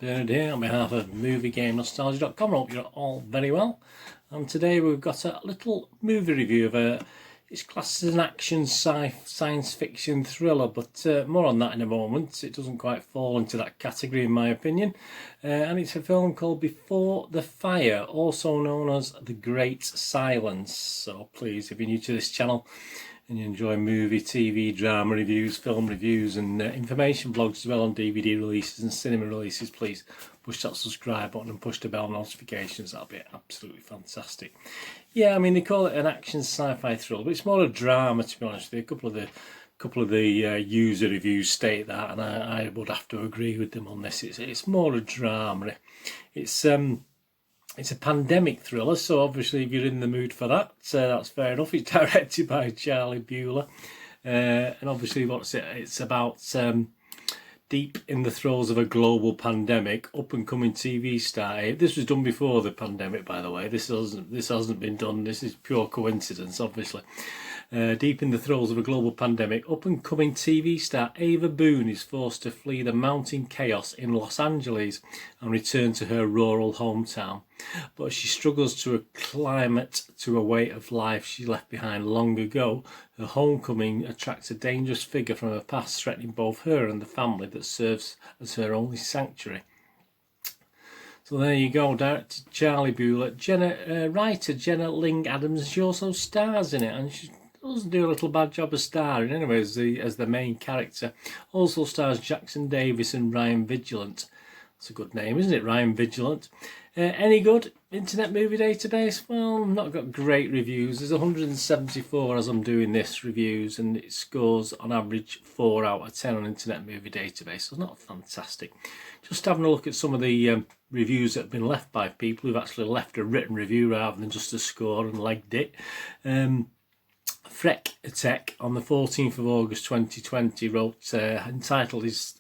Bernard here on behalf of MovieGameNostalgia.com. I hope you're all very well. And today we've got a little movie review of it's classed as an action science fiction thriller, but more on that in a moment. It doesn't quite fall into that category in my opinion. And it's a film called Before the Fire, also known as The Great Silence. So please, if you're new to this channel and you enjoy movie, TV, drama reviews, film reviews and information blogs as well on DVD releases and cinema releases, please push that subscribe button and push the bell notifications. That'll be absolutely fantastic. Yeah, I mean, they call it an action sci-fi thriller, but it's more a drama, to be honest with you. A couple of the user reviews state that, and I would have to agree with them on this. It's more a drama. It's a pandemic thriller, so obviously if you're in the mood for that, that's fair enough. It's directed by Charlie Bueller, and obviously it's about deep in the throes of a global pandemic, up-and-coming TV star. This was done before the pandemic, by the way. This hasn't been done. This is pure coincidence, obviously. Deep in the throes of a global pandemic, up-and-coming TV star Ava Boone is forced to flee the mounting chaos in Los Angeles and return to her rural hometown. But she struggles to acclimate to a way of life she left behind long ago. Her homecoming attracts a dangerous figure from her past, threatening both her and the family that serves as her only sanctuary. So there you go, director Charlie Bueller. Writer Jenna Ling Adams, she also stars in it, and she doesn't do a little bad job of starring anyway as the main character. Also stars Jackson Davis and Ryan Vigilant. That's a good name, isn't it? Ryan Vigilant. Any good? Internet Movie Database? Well, not got great reviews. There's 174 as I'm doing this reviews, and it scores on average 4 out of 10 on Internet Movie Database. So not fantastic. Just having a look at some of the reviews that have been left by people who've actually left a written review rather than just a score and legged it. Freck Tech on the 14th of August 2020 wrote, entitled his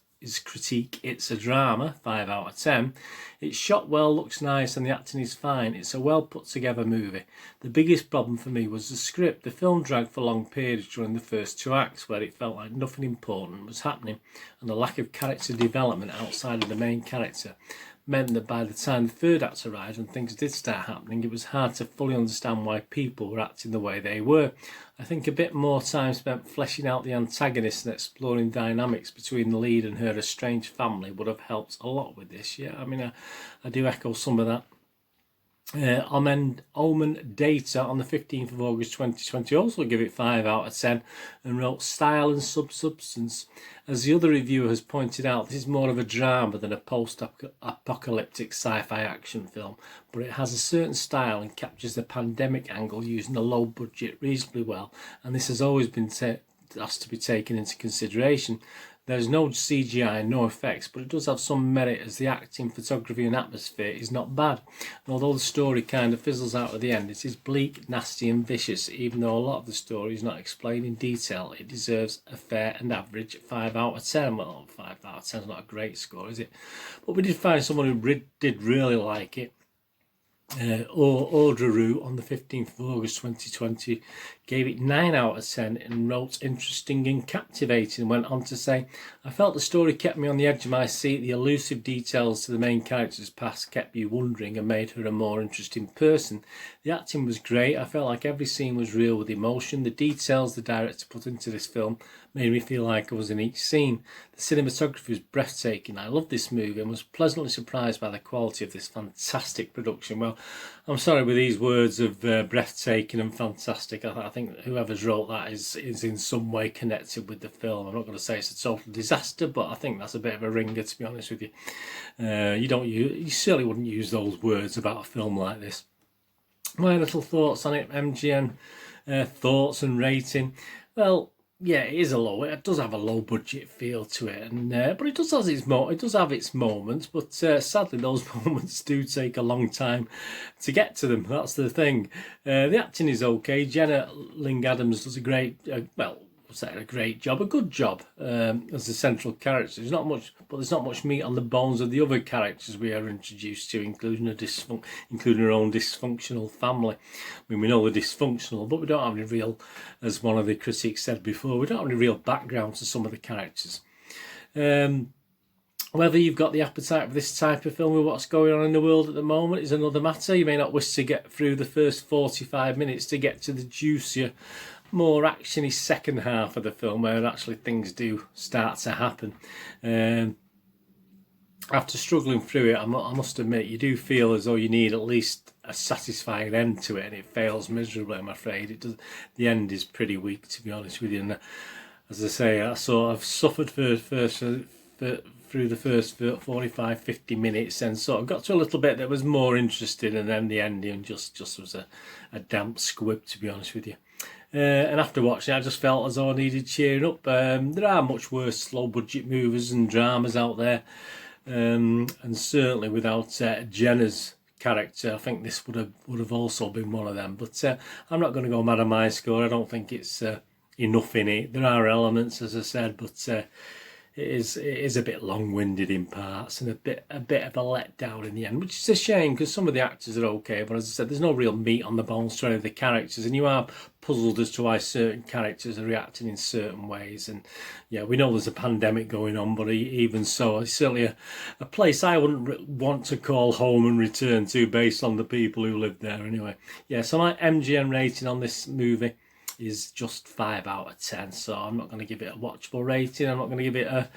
critique, "It's a drama, 5 out of 10. It's shot well, looks nice and the acting is fine. It's a well put together movie. The biggest problem for me was the script. The film dragged for long periods during the first 2 acts where it felt like nothing important was happening, and the lack of character development outside of the main character meant that by the time the 3rd act arrived and things did start happening, it was hard to fully understand why people were acting the way they were. I think a bit more time spent fleshing out the antagonist and exploring dynamics between the lead and her estranged family would have helped a lot with this." Yeah, I mean, I do echo some of that. Omen Data on the 15th of August 2020 also give it 5 out of 10 and wrote, "Style and substance. As the other reviewer has pointed out, this is more of a drama than a post-apocalyptic sci-fi action film, but it has a certain style and captures the pandemic angle using a low budget reasonably well, and this has always been has to be taken into consideration. There's no CGI, no effects, but it does have some merit as the acting, photography and atmosphere is not bad. And although the story kind of fizzles out at the end, it is bleak, nasty and vicious. Even though a lot of the story is not explained in detail, it deserves a fair and average 5 out of 10. Well, 5 out of 10 is not a great score, is it? But we did find someone who did really like it. Audrey on the 15th of August 2020 gave it 9 out of 10 and wrote, "Interesting and captivating," and went on to say, "I felt the story kept me on the edge of my seat. The elusive details to the main character's past kept you wondering and made her a more interesting person. The acting was great. I felt like every scene was real with emotion. The details the director put into this film made me feel like I was in each scene. The cinematography was breathtaking. I loved this movie and was pleasantly surprised by the quality of this fantastic production." Well, I'm sorry with these words of breathtaking and fantastic. I think whoever's wrote that is in some way connected with the film. I'm not going to say it's a total disaster, but I think that's a bit of a ringer, to be honest with you. You certainly wouldn't use those words about a film like this. My little thoughts on it, MGN thoughts and rating. Well, yeah, it does have a low budget feel to it, and but it does have its moments. But sadly, those moments do take a long time to get to them. That's the thing. The acting is okay. Jenna Ling Adams does a great, a good job as the central character. There's not much meat on the bones of the other characters we are introduced to, including her own dysfunctional family. I mean, we know they're dysfunctional, but we don't have any real, as one of the critics said before, we don't have any real background to some of the characters. Whether you've got the appetite for this type of film with what's going on in the world at the moment is another matter. You may not wish to get through the first 45 minutes to get to the juicier, more actiony second half of the film, where actually things do start to happen. After struggling through it, I must admit, you do feel as though you need at least a satisfying end to it, and it fails miserably, I'm afraid. It does. The end is pretty weak, to be honest with you. And as I say, I sort of suffered through the first 45-50 minutes, and sort of got to a little bit that was more interesting, and then the ending just was a damp squib, to be honest with you. And after watching it, I just felt as though I needed cheering up. There are much worse low budget movies and dramas out there. And certainly without Jenna's character, I think this would have also been one of them. But I'm not going to go mad on my score. I don't think it's enough in it. There are elements, as I said, but it is a bit long-winded in parts, and a bit of a letdown in the end, which is a shame because some of the actors are okay, but as I said, there's no real meat on the bones to any of the characters, and you are puzzled as to why certain characters are reacting in certain ways. And yeah, we know there's a pandemic going on, but even so, it's certainly a place I wouldn't want to call home and return to based on the people who live there anyway. Yeah, so my MGM rating on this movie is just 5 out of 10, so I'm not going to give it a watchable rating. I'm not going to give it a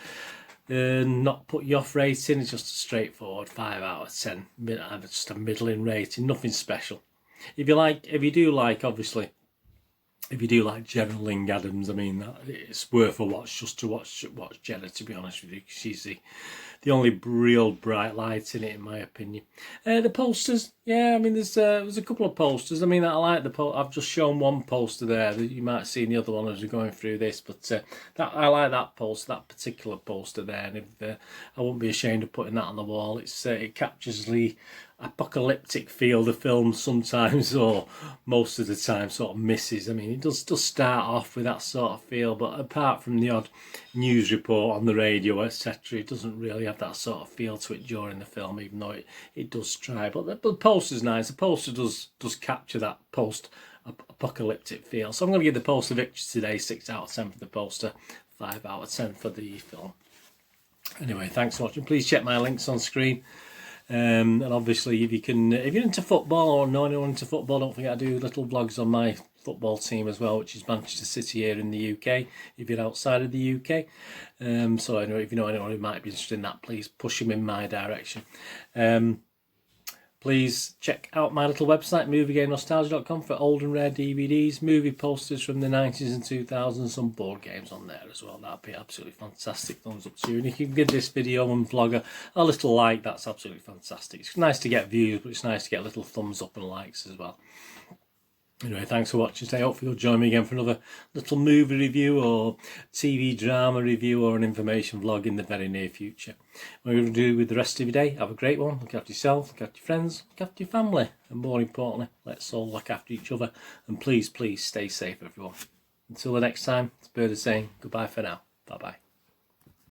not put you off rating. It's just a straightforward 5 out of 10. Just a middling rating, nothing special. If you do like Jenna Ling Adams, I mean, it's worth a watch just to watch Jenna, to be honest with you, because she's the only real bright light in it, in my opinion. The posters, yeah, I mean, there's a couple of posters. I mean, I like I've just shown one poster there. You might see the other one as we're going through this, but I like that poster, that particular poster there, and I wouldn't be ashamed of putting that on the wall. It captures the apocalyptic feel the film sometimes, or most of the time, sort of misses. I mean, it does start off with that sort of feel, but apart from the odd news report on the radio, etc., it doesn't really have that sort of feel to it during the film, even though it does try. But the poster's nice. The poster does capture that post-apocalyptic feel. So I'm going to give the poster victory today 6 out of 10 for the poster, 5 out of 10 for the film. Anyway, thanks for watching. Please check my links on screen. And obviously, if you're into football or know anyone into football, don't forget I do little vlogs on my football team as well, which is Manchester City here in the UK, if you're outside of the UK. So anyway, if you know anyone who might be interested in that, please push them in my direction. Please check out my little website, moviegamenostalgia.com, for old and rare DVDs, movie posters from the 90s and 2000s, some board games on there as well. That'd be absolutely fantastic. Thumbs up to you. And if you can give this video and vlogger a little like, that's absolutely fantastic. It's nice to get views, but it's nice to get little thumbs up and likes as well. Anyway, thanks for watching today. Hopefully you'll join me again for another little movie review or TV drama review or an information vlog in the very near future. What you're going to do with the rest of your day, have a great one. Look after yourself, look after your friends, look after your family, and more importantly, let's all look after each other. And please, please stay safe, everyone. Until the next time, it's Bird saying goodbye for now. Bye-bye.